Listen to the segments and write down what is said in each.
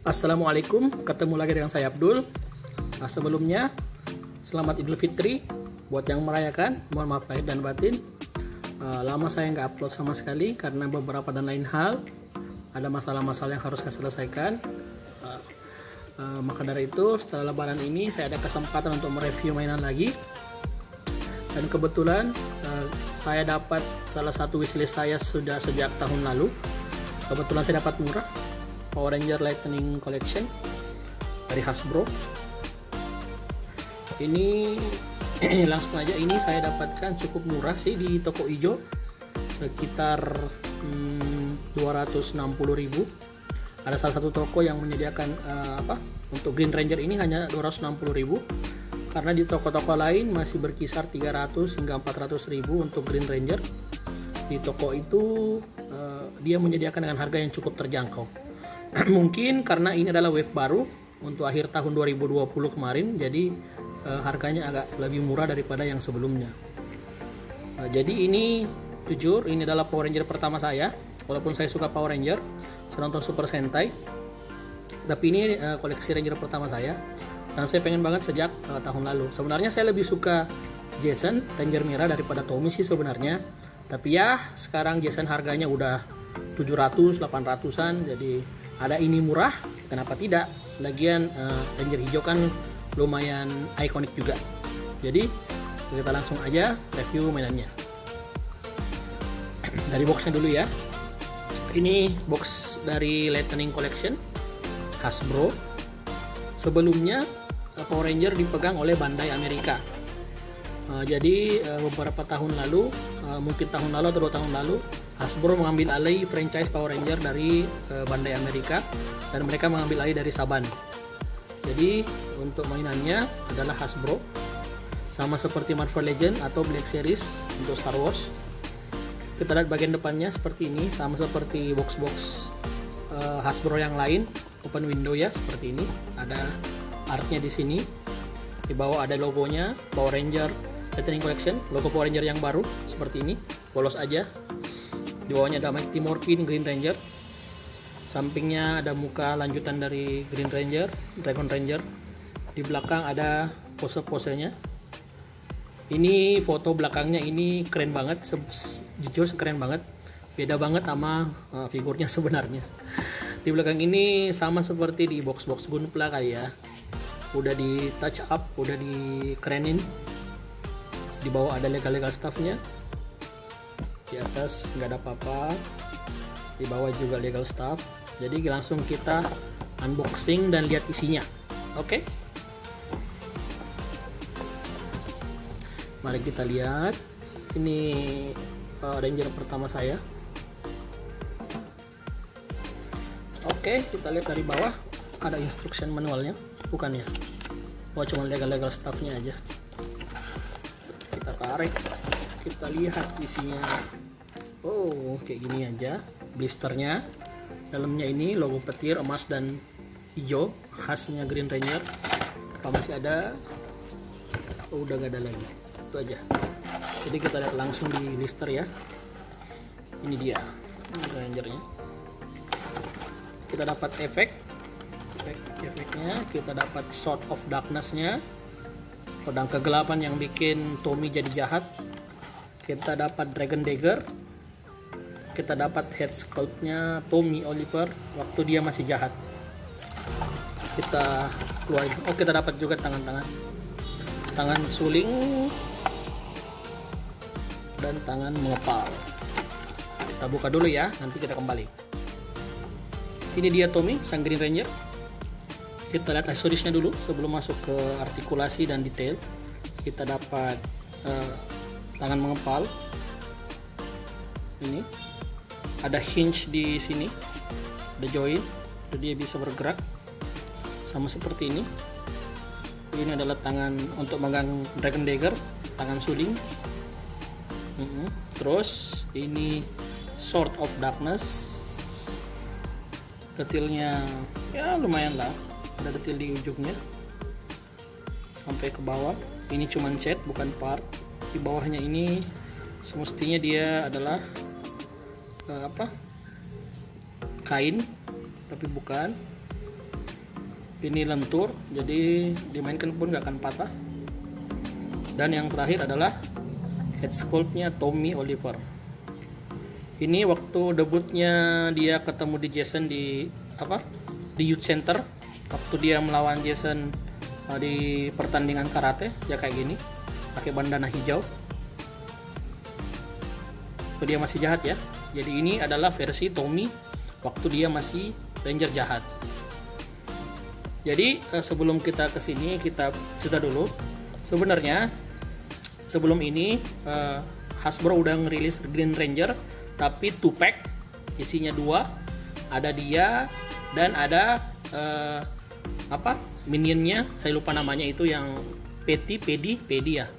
Assalamualaikum, ketemu lagi dengan saya Abdul. Sebelumnya selamat Idul Fitri buat yang merayakan. Mohon maaf lahir dan batin. Lama saya nggak upload sama sekali karena beberapa dan lain hal. Ada masalah-masalah yang harus saya selesaikan. Maka dari itu setelah Lebaran ini saya ada kesempatan untuk mereview mainan lagi. Dan kebetulan saya dapat salah satu wishlist saya sudah sejak tahun lalu. Kebetulan saya dapat murah, Power Ranger Lightning Collection dari Hasbro. Ini langsung aja, ini saya dapatkan cukup murah sih di toko ijo, sekitar 260.000. Ada salah satu toko yang menyediakan untuk Green Ranger ini hanya 260.000, karena di toko-toko lain masih berkisar 300 hingga 400.000 untuk Green Ranger. Di toko itu dia menyediakan dengan harga yang cukup terjangkau. Mungkin karena ini adalah wave baru untuk akhir tahun 2020 kemarin, jadi harganya agak lebih murah daripada yang sebelumnya. Jadi ini jujur ini adalah Power Ranger pertama saya. Walaupun saya suka Power Ranger, saya nonton Super Sentai, tapi ini koleksi Ranger pertama saya dan saya pengen banget sejak tahun lalu. Sebenarnya saya lebih suka Jason Ranger merah daripada Tommy sih sebenarnya, tapi ya sekarang Jason harganya udah 700-800an, jadi ada ini murah, kenapa tidak? Lagian Ranger hijau kan lumayan ikonik juga. Jadi kita langsung aja review mainannya. Dari boxnya dulu ya. Ini box dari Lightning Collection Hasbro. Sebelumnya Power Ranger dipegang oleh Bandai Amerika. Jadi beberapa tahun lalu, mungkin tahun lalu atau 2 tahun lalu, Hasbro mengambil alih franchise Power Ranger dari Bandai Amerika dan mereka mengambil alih dari Saban. Jadi untuk mainannya adalah Hasbro, sama seperti Marvel Legends atau Black Series untuk Star Wars. Kita lihat bagian depannya seperti ini, sama seperti box-box Hasbro yang lain, open window ya, seperti ini. Ada artnya di sini. Di bawah ada logonya Power Ranger Lightning Collection, logo Power Ranger yang baru seperti ini, polos aja. Di bawahnya ada Mighty Morphin Green Ranger. Sampingnya ada muka lanjutan dari Green Ranger, Dragon Ranger. Di belakang ada pose-posenya. Ini foto belakangnya ini keren banget, jujur keren banget. Beda banget sama figurnya sebenarnya. Di belakang ini sama seperti di box-box Gunpla kali ya. Udah di touch up, udah dikerenin. Di bawah ada legal stuffnya. Di atas nggak ada apa-apa. Di bawah juga legal stuff. Jadi langsung kita unboxing dan lihat isinya. Oke. Mari kita lihat. Ini Ranger pertama saya. Oke, kita lihat dari bawah ada instruction manualnya, bukan ya? Oh, cuma legal stuffnya aja. Kita tarik, kita lihat isinya. Oh, kayak gini aja. Blisternya, dalamnya ini logo petir emas dan hijau khasnya Green Ranger. Apa masih ada? Oh, udah gak ada lagi. Itu aja. Jadi kita lihat langsung di blister ya. Ini dia Rangernya. Kita dapat efeknya, kita dapat Sword of Darkness-nya, pedang kegelapan yang bikin Tommy jadi jahat. Kita dapat Dragon Dagger. Kita dapat head sculpt-nya Tommy Oliver waktu dia masih jahat. Kita keluarin. Oh, kita dapat juga tangan suling dan tangan mengepal. Kita buka dulu ya, nanti kita kembali. Ini dia Tommy, sang Green Ranger. Kita lihat aksesorisnya dulu sebelum masuk ke artikulasi dan detail. Kita dapat tangan mengepal. Ini ada hinge di sini, ada join, jadi dia bisa bergerak sama seperti ini. Ini adalah tangan untuk megang Dragon Dagger, tangan suling. Terus ini Sword of Darkness. Detailnya ya lumayan lah, ada detail di ujungnya sampai ke bawah. Ini cuman set, bukan part. Di bawahnya ini semestinya dia adalah kain, tapi bukan. Ini lentur, jadi dimainkan pun nggak akan patah. Dan yang terakhir adalah head sculptnya Tommy Oliver. Ini waktu debutnya dia ketemu di Jason di Youth Center, waktu dia melawan Jason di pertandingan karate, ya kayak gini, pakai bandana hijau. Waktu dia masih jahat ya. Jadi ini adalah versi Tommy waktu dia masih Ranger jahat. Jadi sebelum kita kesini, kita cerita dulu. Sebenarnya sebelum ini Hasbro udah ngerilis Green Ranger, tapi 2-pack, isinya 2, ada dia dan ada minionnya, saya lupa namanya itu, yang Pedi ya,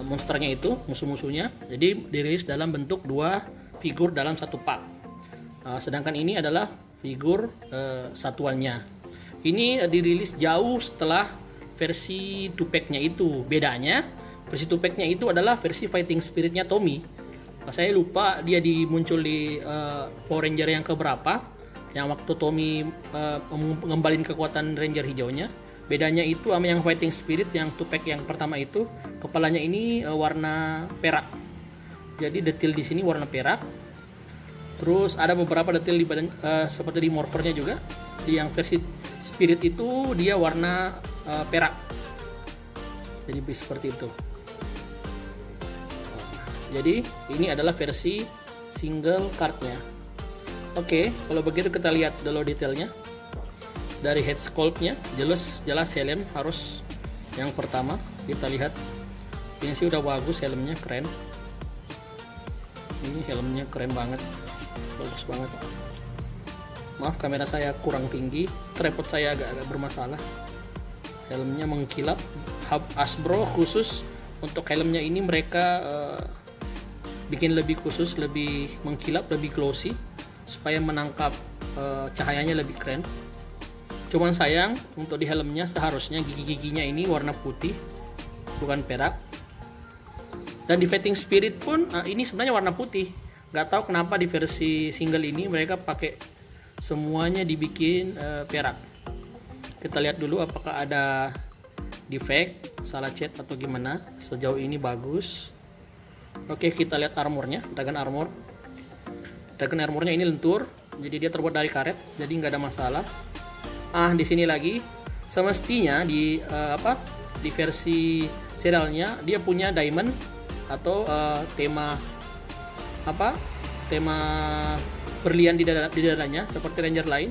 monsternya itu, musuh-musuhnya. Jadi dirilis dalam bentuk 2 figur dalam 1 pak. Sedangkan ini adalah figur satuannya. Ini dirilis jauh setelah versi 2-pack-nya itu. Bedanya, versi 2-pack-nya itu adalah versi fighting spirit-nya Tommy. Saya lupa dia muncul di Power Ranger yang keberapa, yang waktu Tommy ngembalin kekuatan Ranger hijaunya. Bedanya itu sama yang fighting spirit yang 2-pack yang pertama itu, kepalanya ini warna perak. Jadi detail di sini warna perak. Terus ada beberapa detail di badan, seperti di morphernya juga. Di yang versi spirit itu dia warna perak. Jadi seperti itu. Jadi ini adalah versi single cardnya. Oke, kalau begitu kita lihat dulu detailnya. Dari head sculptnya jelas helm harus yang pertama kita lihat. Ini sih udah bagus, helmnya keren. Ini helmnya keren banget, bagus banget. Maaf kamera saya kurang tinggi, tripod saya agak bermasalah. Helmnya mengkilap. Hasbro khusus untuk helmnya ini mereka bikin lebih khusus, lebih mengkilap, lebih glossy supaya menangkap cahayanya lebih keren. Cuman sayang untuk di helmnya seharusnya gigi-giginya ini warna putih, bukan perak. Dan di fighting spirit pun ini sebenarnya warna putih. Gak tahu kenapa di versi single ini mereka pakai semuanya dibikin perak. Kita lihat dulu apakah ada defect, salah cat atau gimana. Sejauh ini bagus. Oke, kita lihat armornya, Dragon Armor. Dragon Armornya ini lentur, jadi dia terbuat dari karet, jadi nggak ada masalah. Di sini lagi, semestinya di versi serialnya dia punya diamond atau tema berlian di dadanya seperti Ranger lain.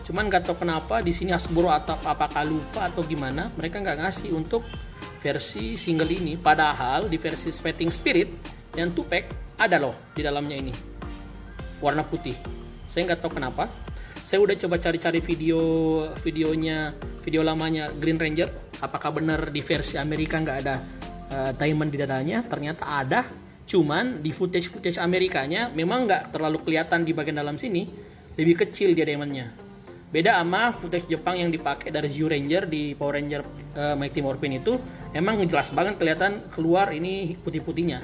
Cuman nggak tahu kenapa di sini Hasbro atau apakah lupa atau gimana, mereka nggak ngasih untuk versi single ini. Padahal di versi Fighting Spirit yang 2-pack ada loh di dalamnya ini warna putih. Saya nggak tahu kenapa. Saya udah coba cari-cari video lamanya Green Ranger, apakah benar di versi Amerika nggak ada diamond di dadanya. Ternyata ada. Cuman di footage Amerikanya memang nggak terlalu kelihatan di bagian dalam sini, lebih kecil dia diamondnya. Beda sama footage Jepang yang dipakai dari Zyu Ranger di Power Ranger Mighty Morphin itu, emang jelas banget kelihatan keluar ini putih-putihnya.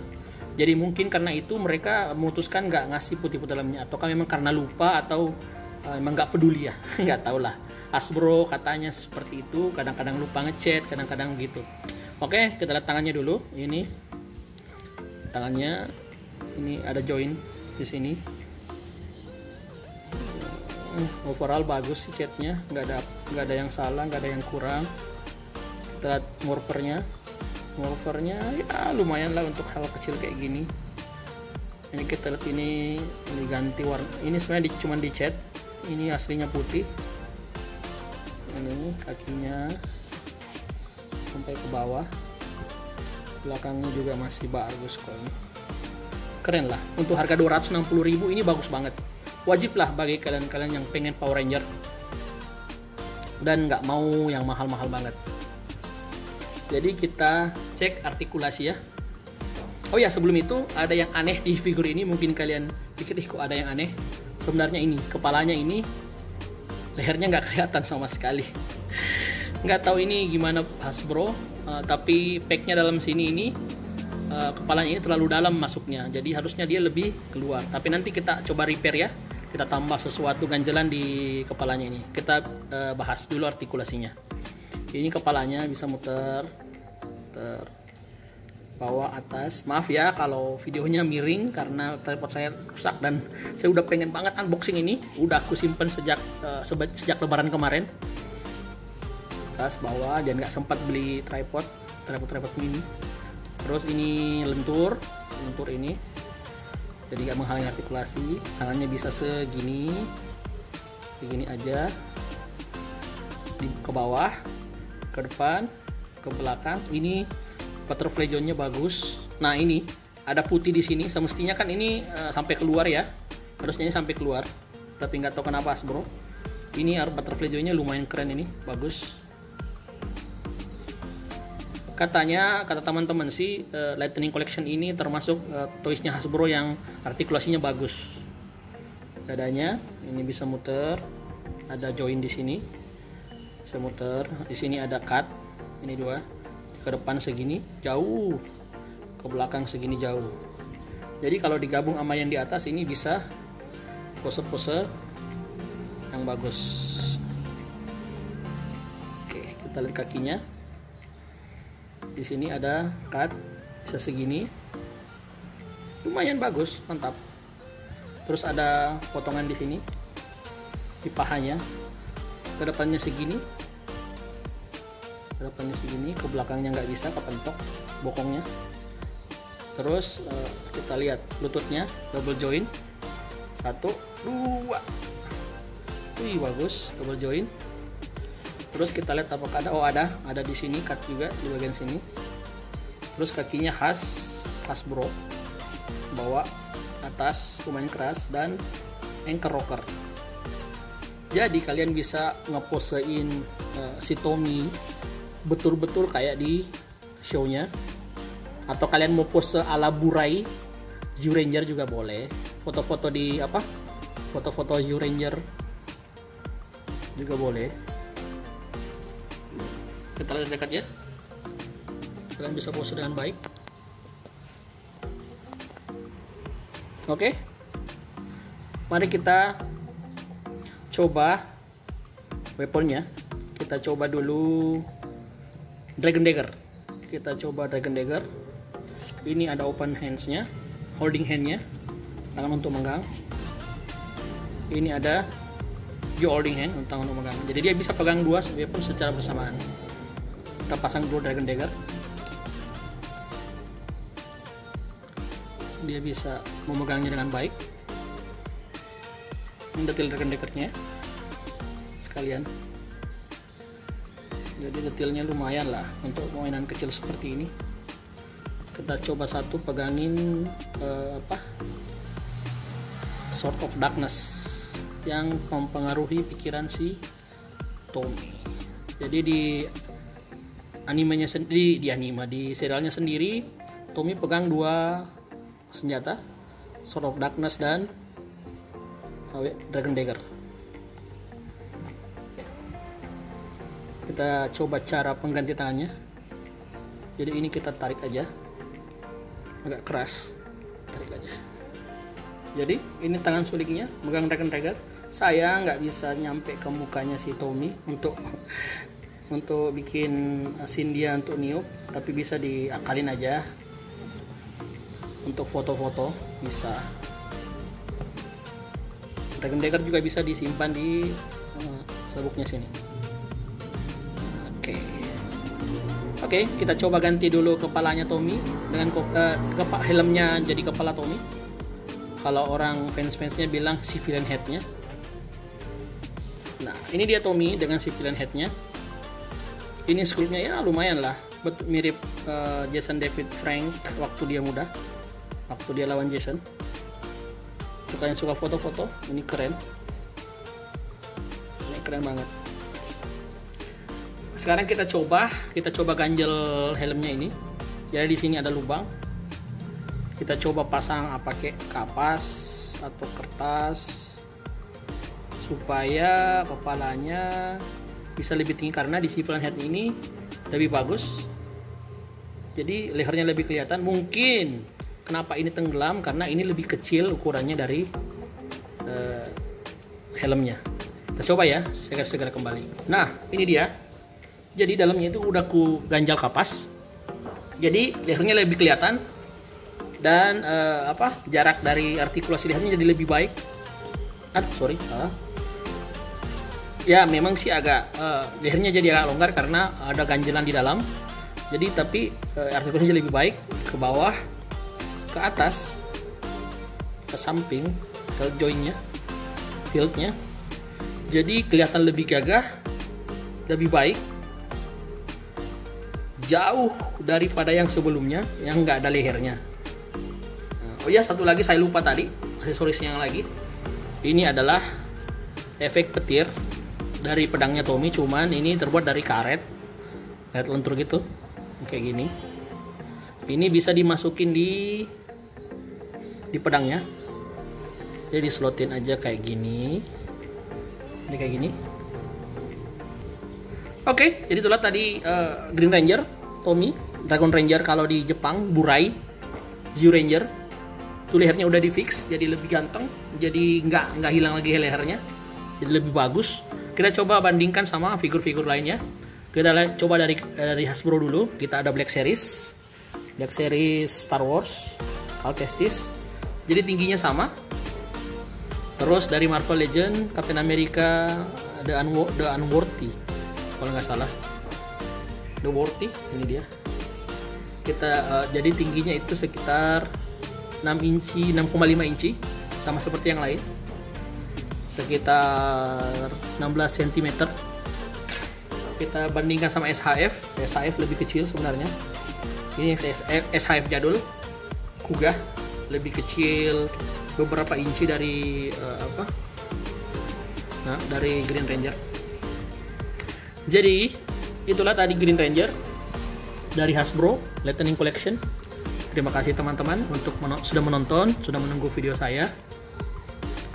Jadi mungkin karena itu mereka memutuskan nggak ngasih putih-putih dalamnya, ataukah memang karena lupa atau emang nggak peduli ya, nggak tahu lah. Hasbro katanya seperti itu, kadang-kadang lupa ngechat, kadang-kadang gitu. Oke, kita lihat tangannya dulu. Ini tangannya, ini ada join di sini. Overall bagus sih catnya, nggak ada yang salah, nggak ada yang kurang. Kita lihat morpernya ya lumayan lah untuk hal kecil kayak gini. Ini kita lihat ini ganti warna. Ini sebenarnya cuma dicat, ini aslinya putih. Ini kakinya sampai ke bawah, belakangnya juga masih bagus kok. Ini keren lah, untuk harga 260.000 ini bagus banget. Wajib lah bagi kalian-kalian yang pengen Power Ranger dan nggak mau yang mahal-mahal banget. Jadi kita cek artikulasi ya. Oh ya, sebelum itu ada yang aneh di figur ini. Mungkin kalian pikir kok ada yang aneh. Sebenarnya ini kepalanya ini, lehernya nggak kelihatan sama sekali. Nggak tahu ini gimana Hasbro, tapi packnya dalam sini ini kepalanya ini terlalu dalam masuknya, jadi harusnya dia lebih keluar. Tapi nanti kita coba repair ya. kita tambah sesuatu ganjelan di kepalanya ini. Kita bahas dulu artikulasinya. Ini kepalanya bisa muter bawah atas. Maaf ya kalau videonya miring karena tripod saya rusak dan saya udah pengen banget unboxing ini. Udah aku simpen sejak lebaran kemarin. Atas bawah, dan nggak sempat beli tripod mini. Terus ini lentur ini, jadi nggak menghalangi artikulasi. Tangannya bisa segini aja, ke bawah, ke depan, ke belakang. Ini butterfly zone-nya bagus. Nah, ini ada putih di sini. Semestinya kan ini sampai keluar ya, harusnya ini sampai keluar, tapi nggak tahu kenapa bro. Ini butterfly zone-nya lumayan keren, ini bagus. Kata teman-teman sih, Lightning Collection ini termasuk toysnya Hasbro yang artikulasinya bagus. Dadanya ini bisa muter, ada join di sini, bisa muter. Di sini ada cut, ini dua. Ke depan segini jauh, ke belakang segini jauh. Jadi kalau digabung sama yang di atas ini bisa pose-pose yang bagus. Oke, kita lihat kakinya. Di sini ada cut, bisa segini, lumayan bagus, mantap. Terus ada potongan di sini, di pahanya, ke depannya segini, ke belakangnya nggak bisa, kepentok bokongnya. Terus kita lihat lututnya double join, 1, 2, wih bagus, double join. Terus kita lihat apakah ada di sini cut juga di bagian sini. Terus kakinya Hasbro, bawah atas lumayan keras, dan anchor rocker. Jadi kalian bisa ngeposein si Tommy betul-betul kayak di show-nya, atau kalian mau pose ala Burai Zyuranger juga boleh. Foto-foto foto Zyuranger juga boleh. Kita lihat dekat ya, kalian bisa pose dengan baik. Oke, mari kita coba weaponnya. Kita coba dulu Dragon Dagger. Ini ada open hands-nya, holding hand-nya, tangan untuk megang. Ini ada holding hand, tangan untuk megang. Jadi dia bisa pegang dua weapon secara bersamaan. Kita pasang dulu Dragon Dagger. Dia bisa memegangnya dengan baik. Detail Dragon Dagger-nya sekalian. Jadi detailnya lumayan lah untuk mainan kecil seperti ini. Kita coba satu pegangin Sword of Darkness yang mempengaruhi pikiran si Tommy. Jadi di animenya sendiri, di serialnya sendiri, Tommy pegang dua senjata, Sword of Darkness dan Dragon Dagger. Kita coba cara pengganti tangannya. Jadi ini kita tarik aja, agak keras, tarik aja. Jadi ini tangan suliknya megang Dragon Dagger. Saya nggak bisa nyampe ke mukanya si Tommy untuk bikin scene dia untuk niup, tapi bisa diakalin aja untuk foto-foto bisa. Dragon Dagger juga bisa disimpan di sabuknya sini. Oke, kita coba ganti dulu kepalanya Tommy dengan helmnya jadi kepala Tommy. Kalau orang fans-fansnya bilang civilian headnya. Nah, ini dia Tommy dengan civilian headnya. Ini sculptnya ya lumayan lah, mirip Jason David Frank waktu dia muda, waktu dia lawan Jason. Untuk yang suka foto-foto, ini keren banget. Sekarang kita coba ganjel helmnya ini. Jadi di sini ada lubang. Kita coba pasang pakai kapas atau kertas supaya kepalanya bisa lebih tinggi, karena di civilian head ini lebih bagus. Jadi lehernya lebih kelihatan. Mungkin kenapa ini tenggelam, karena ini lebih kecil ukurannya dari helmnya. Kita coba ya, saya segera kembali. Nah, ini dia. Jadi dalamnya itu udah ku ganjal kapas. Jadi lehernya lebih kelihatan dan jarak dari artikulasi lehernya jadi lebih baik. Ya memang sih agak lehernya jadi agak longgar karena ada ganjelan di dalam. Jadi tapi artikulasinya lebih baik ke bawah, ke atas, ke samping, ke joinnya, fieldnya. Jadi kelihatan lebih gagah, lebih baik, jauh daripada yang sebelumnya yang nggak ada lehernya. Oh ya, satu lagi saya lupa tadi, aksesorisnya yang lagi. Ini adalah efek petir dari pedangnya Tommy, cuman ini terbuat dari karet lentur gitu, kayak gini. Ini bisa dimasukin di pedangnya, jadi slotin aja kayak gini. Ini kayak gini. Oke, jadi itulah tadi Green Ranger Tommy, Dragon Ranger kalau di Jepang, Burai Zio Ranger. Tuh lehernya udah di fix, jadi lebih ganteng, jadi nggak hilang lagi lehernya, jadi lebih bagus. Kita coba bandingkan sama figur-figur lainnya. Kita coba dari Hasbro dulu. Kita ada Black Series Star Wars, Cal Kestis, jadi tingginya sama. Terus dari Marvel Legend, Captain America, The Unworthy, kalau nggak salah, The Worthy, ini dia. Kita jadi tingginya itu sekitar 6,5 inci, sama seperti yang lain, sekitar 16 cm. Kita bandingkan sama SHF lebih kecil sebenarnya. Ini yang SHF jadul, Kuga, lebih kecil beberapa inci dari dari Green Ranger. Jadi itulah tadi Green Ranger dari Hasbro Lightning Collection. Terima kasih teman-teman untuk sudah menonton, sudah menunggu video saya.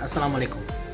Assalamualaikum.